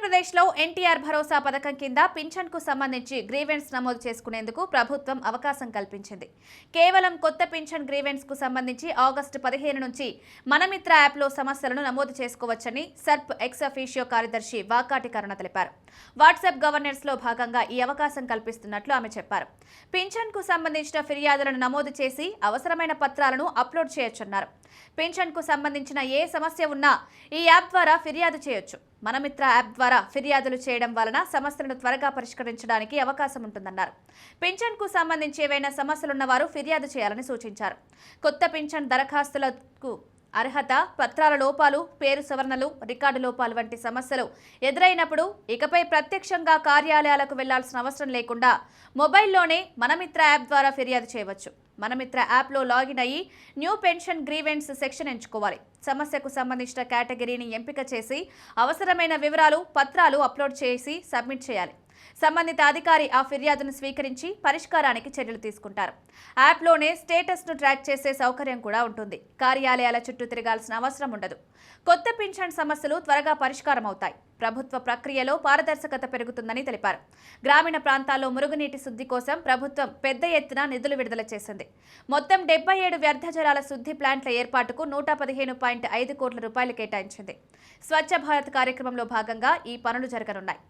ఆంధ్రప్రదేశ్లో ఎన్టీఆర్ భరోసా పథకం కింద పింఛన్కు సంబంధించి గ్రీవెన్స్ నమోదు చేసుకునేందుకు ప్రభుత్వం అవకాశం కల్పించింది. కేవలం కొత్త పింఛన్ గ్రీవెన్స్కు సంబంధించి ఆగస్టు 15 నుంచి మనమిత్ర యాప్లో సమస్యలను నమోదు చేసుకోవచ్చని సర్ప్ ఎక్స్ అఫీషియో కార్యదర్శి వాకాటి కరుణ తెలిపారు. వాట్సాప్ గవర్నెన్స్లో భాగంగా ఈ అవకాశం కల్పిస్తున్నట్లు ఆమె చెప్పారు. పింఛన్కు సంబంధించిన ఫిర్యాదులను నమోదు చేసి అవసరమైన పత్రాలను అప్లోడ్ చేయొచ్చన్నారు. పింఛన్కు సంబంధించిన ఏ సమస్య ఉన్నా ఈ యాప్ ద్వారా ఫిర్యాదు చేయొచ్చు. మనమిత్ర యాప్ ద్వారా ఫిర్యాదులు చేయడం వలన సమస్యలను త్వరగా పరిష్కరించడానికి అవకాశం ఉంటుందన్నారు. పింఛన్కు సంబంధించి ఏవైనా సమస్యలున్న వారు ఫిర్యాదు చేయాలని సూచించారు. కొత్త పింఛన్ దరఖాస్తులకు అర్హత, పత్రాల లోపాలు, పేరు సవరణలు, రికార్డు లోపాలు వంటి సమస్యలు ఎదురైనప్పుడు ఇకపై ప్రత్యక్షంగా కార్యాలయాలకు వెళ్లాల్సిన అవసరం లేకుండా మొబైల్లోనే మనమిత్ర యాప్ ద్వారా ఫిర్యాదు చేయవచ్చు. మనమిత్ర యాప్లో లాగిన్ అయ్యి న్యూ పెన్షన్ గ్రీవెన్స్ సెక్షన్ ఎంచుకోవాలి. సమస్యకు సంబంధించిన కేటగిరీని ఎంపిక చేసి అవసరమైన వివరాలు, పత్రాలు అప్లోడ్ చేసి సబ్మిట్ చేయాలి. సంబంధిత అధికారి ఆ ఫిర్యాదును స్వీకరించి పరిష్కారానికి చర్యలు తీసుకుంటారు. యాప్లోనే స్టేటస్ను ట్రాక్ చేసే సౌకర్యం కూడా ఉంటుంది. కార్యాలయాల చుట్టూ తిరగాల్సిన అవసరం ఉండదు. కొత్త పింఛన్ సమస్యలు త్వరగా పరిష్కారం అవుతాయి. ప్రభుత్వ ప్రక్రియలో పారదర్శకత పెరుగుతుందని తెలిపారు. గ్రామీణ ప్రాంతాల్లో మురుగునీటి శుద్ధి కోసం ప్రభుత్వం పెద్ద ఎత్తున నిధులు విడుదల చేసింది. మొత్తం 77 వ్యర్థ జలాల శుద్ధి ప్లాంట్ల ఏర్పాటుకు 115.5 కోట్ల రూపాయలు కేటాయించింది. స్వచ్ఛ భారత్ కార్యక్రమంలో భాగంగా ఈ పనులు జరగనున్నాయి.